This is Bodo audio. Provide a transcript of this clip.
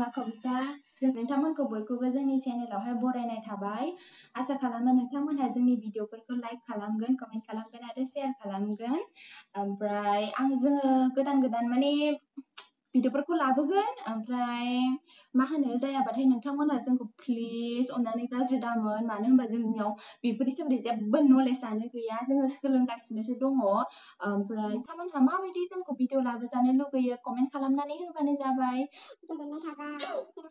आंहा कबिता जों नोंथांमोनखौ बयखौबो जोंनि चेनेलावहाय बरायनाय थाबाय। आसा खालामो नोंथांमोनहा जोंनि भिडिअफोरखौ लाइक खालामगोन, कमेन्ट खालामगोन आरो शेयार खालामगोन। ओमफ्राय जोङो गोदान माने भिडिअफोरखौ लाबोगोन। ओमफ्राय मा होनो जायाबाथाय नोंथांमोनहा जोंखौ प्लिज अननानै गाज्रि दामोन, मानो होनबा जोंनियाव बेफोरनि सोमोन्दै जेबो नलेजआनो गैया, जोङो सोलोंगासिनोसो दङ। ओमफ्राय नोंथांमोनहा माबायदि जोंखौ भिडिअ लाबोजानो लुगैयो कमेन्ट खालामनानै होबानो जाबाय। गोजोननाय थाबाय।